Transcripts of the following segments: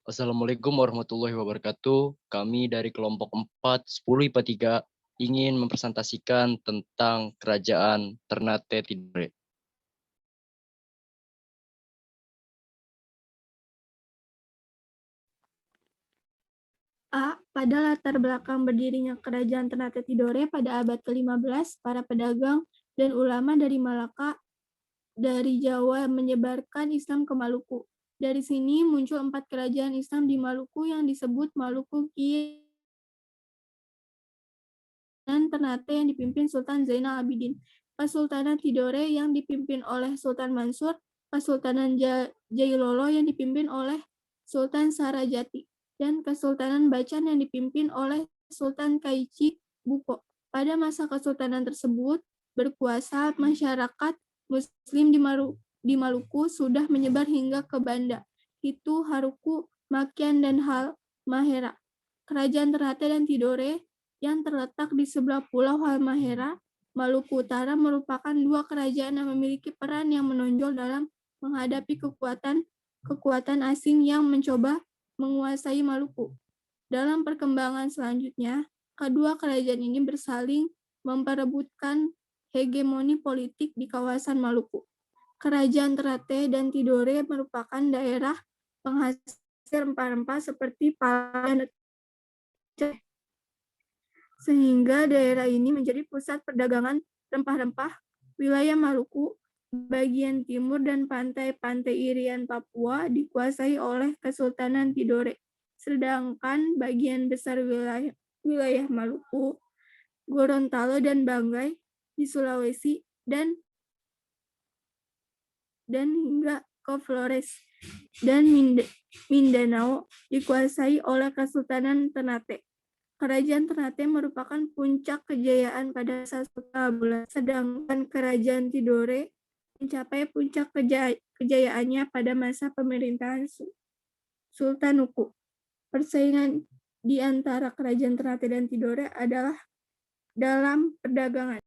Assalamualaikum warahmatullahi wabarakatuh. Kami dari kelompok 4, 10 IPA 3 ingin mempresentasikan tentang Kerajaan Ternate Tidore. A. Pada latar belakang berdirinya Kerajaan Ternate Tidore pada abad ke-15, para pedagang dan ulama dari Malaka dari Jawa menyebarkan Islam ke Maluku. Dari sini muncul 4 kerajaan Islam di Maluku yang disebut Maluku Kiai dan Ternate yang dipimpin Sultan Zainal Abidin, Kesultanan Tidore yang dipimpin oleh Sultan Mansur, Kesultanan Jailolo yang dipimpin oleh Sultan Sarajati, dan Kesultanan Bacan yang dipimpin oleh Sultan Kaici Buko. Pada masa kesultanan tersebut, berkuasa masyarakat Muslim di Maluku sudah menyebar hingga ke Banda, Hitu, Haruku, Makian, dan Halmahera. Kerajaan Ternate dan Tidore yang terletak di sebelah Pulau Halmahera, Maluku Utara merupakan dua kerajaan yang memiliki peran yang menonjol dalam menghadapi kekuatan asing yang mencoba menguasai Maluku. Dalam perkembangan selanjutnya, kedua kerajaan ini bersaling memperebutkan hegemoni politik di kawasan Maluku. Kerajaan Ternate dan Tidore merupakan daerah penghasil rempah-rempah seperti pala dan Aceh, sehingga daerah ini menjadi pusat perdagangan rempah-rempah. Wilayah Maluku, bagian timur dan pantai-pantai Irian Papua dikuasai oleh Kesultanan Tidore, sedangkan bagian besar wilayah Maluku, Gorontalo dan Banggai di Sulawesi dan hingga ke Flores dan Mindanao dikuasai oleh Kesultanan Ternate. Kerajaan Ternate merupakan puncak kejayaan pada masa bulan, sedangkan Kerajaan Tidore mencapai puncak kejayaannya pada masa pemerintahan Sultan Nuku. Persaingan di antara Kerajaan Ternate dan Tidore adalah dalam perdagangan.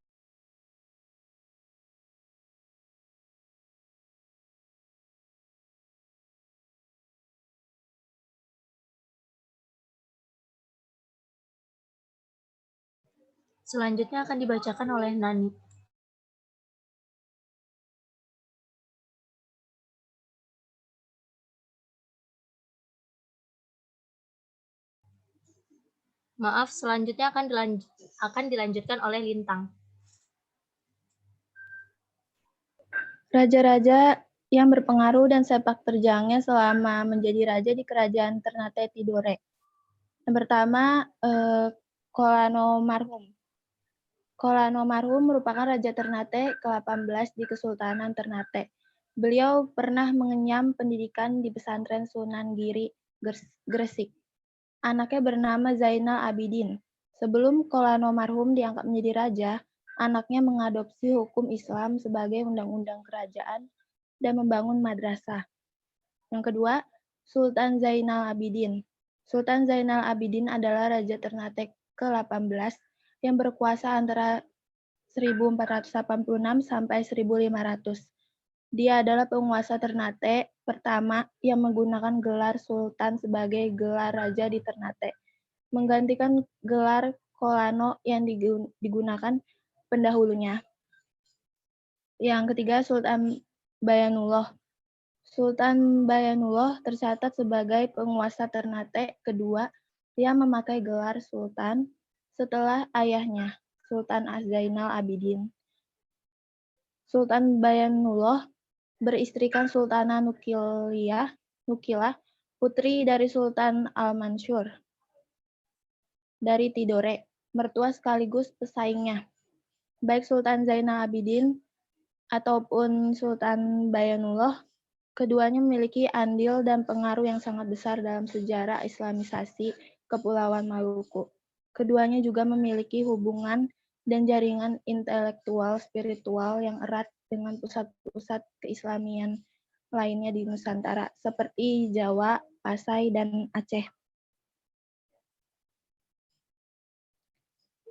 Selanjutnya akan dibacakan oleh Nani. Maaf, selanjutnya akan dilanjutkan oleh Lintang. Raja-raja yang berpengaruh dan sepak terjangnya selama menjadi raja di Kerajaan Ternate Tidore. Yang pertama, Kolano Marhum. Kolano Marhum merupakan Raja Ternate ke-18 di Kesultanan Ternate. Beliau pernah mengenyam pendidikan di pesantren Sunan Giri, Gresik. Anaknya bernama Zainal Abidin. Sebelum Kolano Marhum diangkat menjadi raja, anaknya mengadopsi hukum Islam sebagai undang-undang kerajaan dan membangun madrasah. Yang kedua, Sultan Zainal Abidin. Sultan Zainal Abidin adalah Raja Ternate ke-18 yang berkuasa antara 1486 sampai 1500. Dia adalah penguasa Ternate pertama yang menggunakan gelar Sultan sebagai gelar raja di Ternate, menggantikan gelar Kolano yang digunakan pendahulunya. Yang ketiga, Sultan Bayanullah. Sultan Bayanullah tercatat sebagai penguasa Ternate kedua yang memakai gelar Sultan setelah ayahnya, Sultan Zainal Abidin. Sultan Bayanullah beristrikan Sultanah Nukilah, putri dari Sultan Al-Mansur dari Tidore, mertua sekaligus pesaingnya. Baik Sultan Zainal Abidin ataupun Sultan Bayanullah, keduanya memiliki andil dan pengaruh yang sangat besar dalam sejarah Islamisasi Kepulauan Maluku. Keduanya juga memiliki hubungan dan jaringan intelektual spiritual yang erat dengan pusat-pusat keislamian lainnya di Nusantara, seperti Jawa, Pasai, dan Aceh.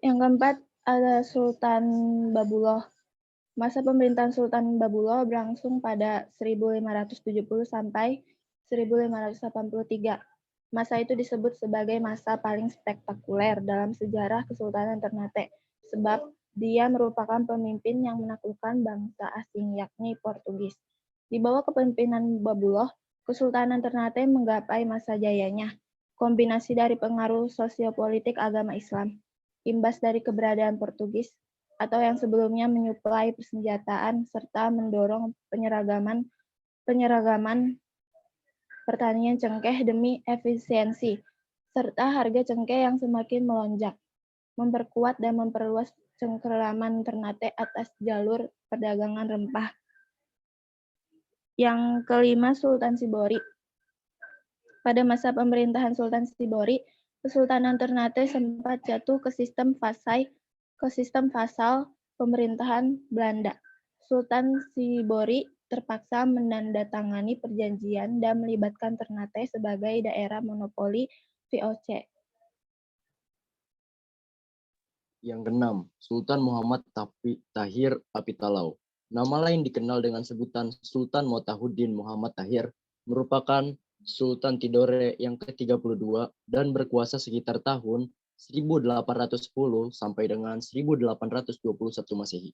Yang keempat ada Sultan Babuloh. Masa pemerintahan Sultan Babuloh berlangsung pada 1570 sampai 1583. Masa itu disebut sebagai masa paling spektakuler dalam sejarah Kesultanan Ternate, sebab dia merupakan pemimpin yang menaklukkan bangsa asing, yakni Portugis. Di bawah kepemimpinan Babullah, Kesultanan Ternate menggapai masa jayanya. Kombinasi dari pengaruh sosiopolitik agama Islam, imbas dari keberadaan Portugis, atau yang sebelumnya menyuplai persenjataan, serta mendorong penyeragaman pertanian cengkeh demi efisiensi, serta harga cengkeh yang semakin melonjak, memperkuat dan memperluas cengkeraman Ternate atas jalur perdagangan rempah. Yang kelima, Sultan Sibori. Pada masa pemerintahan Sultan Sibori, Kesultanan Ternate sempat jatuh ke sistem vasal pemerintahan Belanda. Sultan Sibori terpaksa menandatangani perjanjian dan melibatkan Ternate sebagai daerah monopoli VOC. Yang keenam, Sultan Muhammad Tahir Apitalaw. Nama lain dikenal dengan sebutan Sultan Motahuddin Muhammad Tahir, merupakan Sultan Tidore yang ke-32 dan berkuasa sekitar tahun 1810 sampai dengan 1821 Masehi.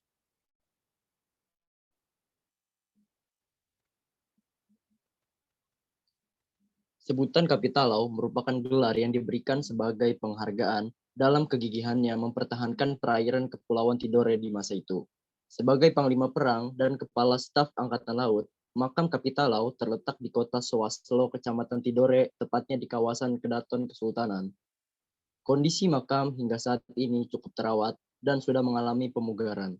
Sebutan Kapitalau merupakan gelar yang diberikan sebagai penghargaan dalam kegigihannya mempertahankan perairan Kepulauan Tidore di masa itu. Sebagai panglima perang dan kepala staf Angkatan Laut, makam Kapitalau terletak di kota Sowaslo, Kecamatan Tidore, tepatnya di kawasan Kedaton Kesultanan. Kondisi makam hingga saat ini cukup terawat dan sudah mengalami pemugaran.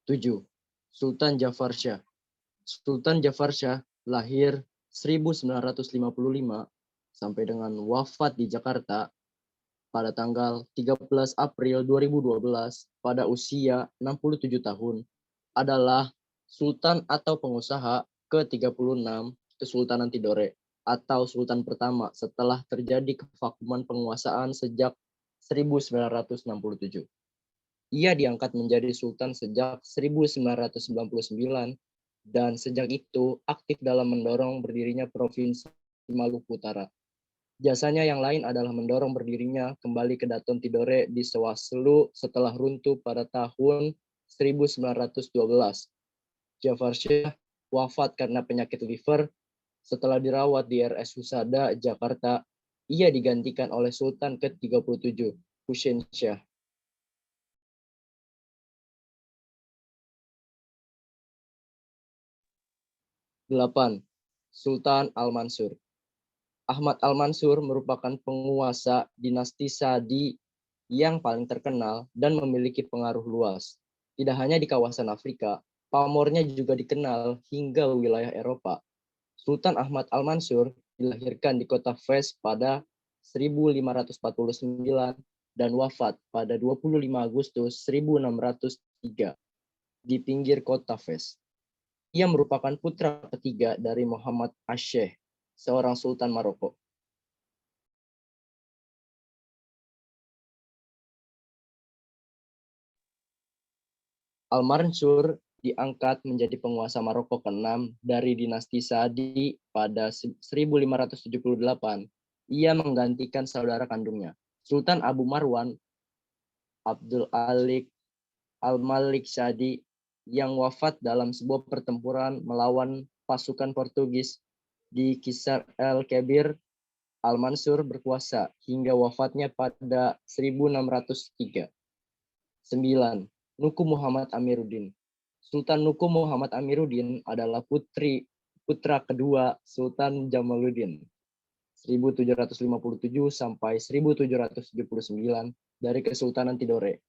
7. Sultan Jafar Shah. Sultan Jafar Shah lahir 1955 sampai dengan wafat di Jakarta pada tanggal 13 April 2012 pada usia 67 tahun, adalah Sultan atau pengusaha ke-36 Kesultanan Tidore atau Sultan pertama setelah terjadi kevakuman penguasaan sejak 1967. Ia diangkat menjadi Sultan sejak 1999 dan sejak itu aktif dalam mendorong berdirinya Provinsi Maluku Utara. Jasanya yang lain adalah mendorong berdirinya kembali Kedaton Tidore di Sowaslu setelah runtuh pada tahun 1912. Jafar Shah wafat karena penyakit liver setelah dirawat di RS Husada, Jakarta. Ia digantikan oleh Sultan ke-37, Hussein Shah. Delapan, Sultan Al-Mansur. Ahmad Al-Mansur merupakan penguasa dinasti Sadi yang paling terkenal dan memiliki pengaruh luas. Tidak hanya di kawasan Afrika, pamornya juga dikenal hingga wilayah Eropa. Sultan Ahmad Al-Mansur dilahirkan di kota Fes pada 1549 dan wafat pada 25 Agustus 1603 di pinggir kota Fes. Ia merupakan putra ketiga dari Muhammad Asyeh, seorang Sultan Maroko. Al-Mansur diangkat menjadi penguasa Maroko ke-6 dari dinasti Saadi pada 1578. Ia menggantikan saudara kandungnya, Sultan Abu Marwan Abdul Alik Al-Malik Saadi, yang wafat dalam sebuah pertempuran melawan pasukan Portugis di Kisar el-Kebir. Al-Mansur berkuasa hingga wafatnya pada 1603. 9. Nuku Muhammad Amiruddin. Sultan Nuku Muhammad Amiruddin adalah putra kedua Sultan Jamaluddin 1757 sampai 1779 dari Kesultanan Tidore.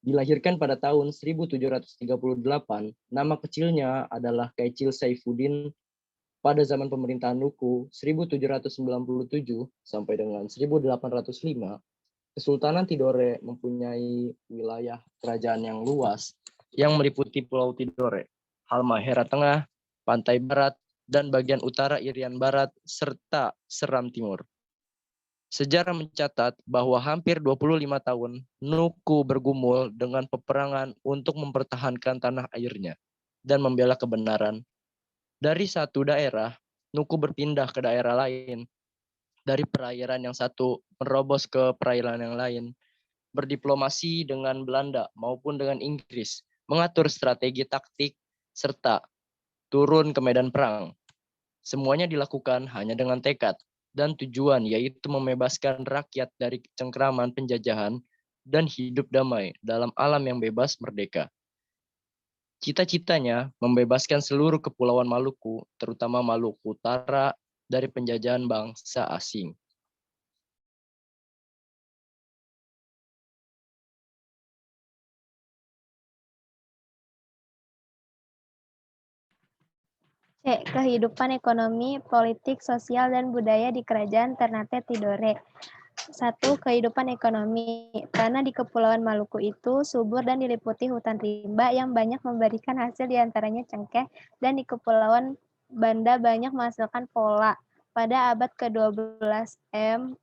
Dilahirkan pada tahun 1738, nama kecilnya adalah Kaicil Saifuddin. Pada zaman pemerintahan Nuku 1797 sampai dengan 1805, Kesultanan Tidore mempunyai wilayah kerajaan yang luas yang meliputi Pulau Tidore, Halmahera Tengah, Pantai Barat, dan bagian utara Irian Barat, serta Seram Timur. Sejarah mencatat bahwa hampir 25 tahun Nuku bergumul dengan peperangan untuk mempertahankan tanah airnya dan membela kebenaran. Dari satu daerah, Nuku berpindah ke daerah lain dari perairan yang satu menerobos ke perairan yang lain, berdiplomasi dengan Belanda maupun dengan Inggris, mengatur strategi taktik, serta turun ke medan perang. Semuanya dilakukan hanya dengan tekad dan tujuan, yaitu membebaskan rakyat dari cengkraman penjajahan dan hidup damai dalam alam yang bebas merdeka. Cita-citanya membebaskan seluruh kepulauan Maluku, terutama Maluku Utara, dari penjajahan bangsa asing. C. Kehidupan ekonomi, politik, sosial, dan budaya di Kerajaan Ternate Tidore. 1. Kehidupan ekonomi. Tanah di Kepulauan Maluku itu subur dan diliputi hutan rimba yang banyak memberikan hasil, diantaranya cengkeh, dan di Kepulauan Banda banyak menghasilkan pola. Pada abad ke-12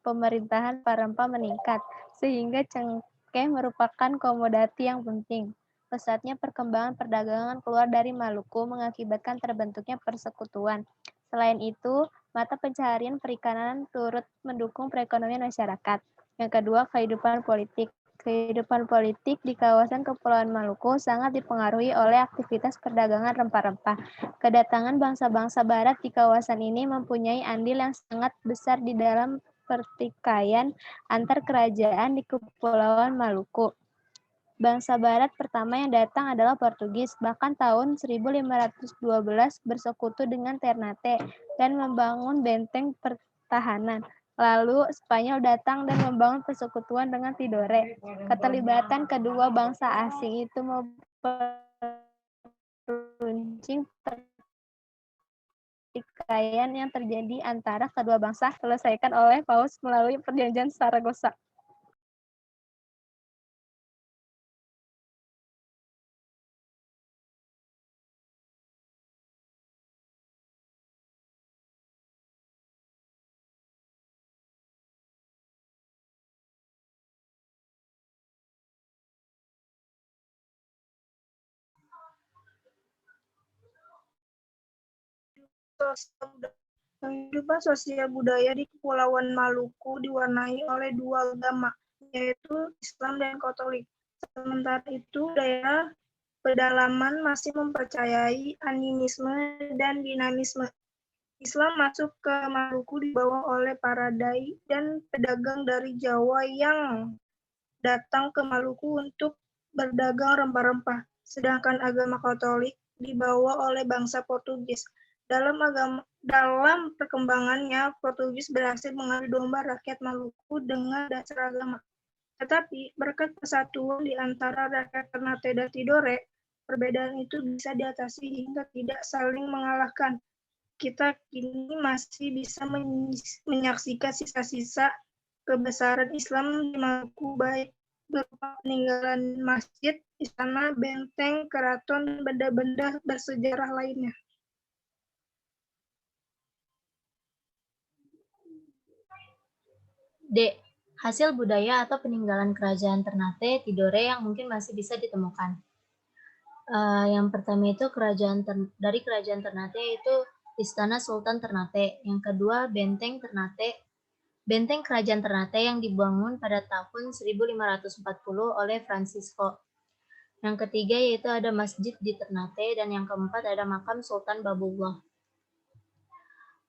pemerintahan Parempa meningkat, sehingga cengkeh merupakan komoditi yang penting. Pesatnya perkembangan perdagangan keluar dari Maluku mengakibatkan terbentuknya persekutuan. Selain itu, mata pencaharian perikanan turut mendukung perekonomian masyarakat. Yang kedua, kehidupan politik. Kehidupan politik di kawasan Kepulauan Maluku sangat dipengaruhi oleh aktivitas perdagangan rempah-rempah. Kedatangan bangsa-bangsa barat di kawasan ini mempunyai andil yang sangat besar di dalam pertikaian antar kerajaan di Kepulauan Maluku. Bangsa barat pertama yang datang adalah Portugis, bahkan tahun 1512 bersekutu dengan Ternate dan membangun benteng pertahanan. Lalu Spanyol datang dan membangun persekutuan dengan Tidore. Keterlibatan kedua bangsa asing itu memperuncing pertikaian yang terjadi antara kedua bangsa selesaikan oleh Paus melalui perjanjian Saragossa. Kehidupan sosial budaya di Kepulauan Maluku diwarnai oleh dua agama, yaitu Islam dan Katolik. Sementara itu, daerah pedalaman masih mempercayai animisme dan dinamisme. Islam masuk ke Maluku dibawa oleh para dai dan pedagang dari Jawa yang datang ke Maluku untuk berdagang rempah-rempah, sedangkan agama Katolik dibawa oleh bangsa Portugis. Dalam perkembangannya, Portugis berhasil mengadu domba rakyat Maluku dengan dasar agama. Tetapi berkat persatuan di antara rakyat Ternate dan Tidore, perbedaan itu bisa diatasi hingga tidak saling mengalahkan. Kita kini masih bisa menyaksikan sisa-sisa kebesaran Islam di Maluku, baik berupa peninggalan masjid, istana, benteng, keraton, dan benda-benda bersejarah lainnya. D. Hasil budaya atau peninggalan kerajaan Ternate Tidore yang mungkin masih bisa ditemukan. Yang pertama itu dari kerajaan Ternate itu Istana Sultan Ternate. Yang kedua Benteng Ternate. Benteng kerajaan Ternate yang dibangun pada tahun 1540 oleh Francisco. Yang ketiga yaitu ada masjid di Ternate, dan yang keempat ada makam Sultan Babullah.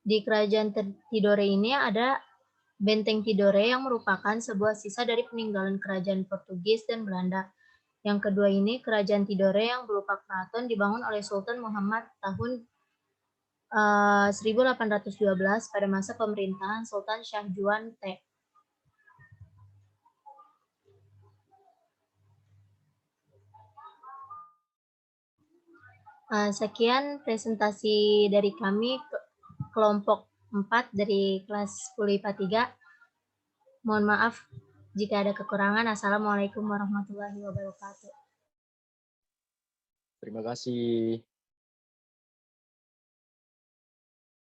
Di kerajaan Tidore ini ada Benteng Tidore yang merupakan sebuah sisa dari peninggalan kerajaan Portugis dan Belanda. Yang kedua ini kerajaan Tidore yang berupa keraton dibangun oleh Sultan Muhammad tahun 1812 pada masa pemerintahan Sultan Syahjuan T. Sekian presentasi dari kami kelompok 4 dari kelas 10 IPA 3. Mohon maaf jika ada kekurangan. Assalamualaikum warahmatullahi wabarakatuh. Terima kasih.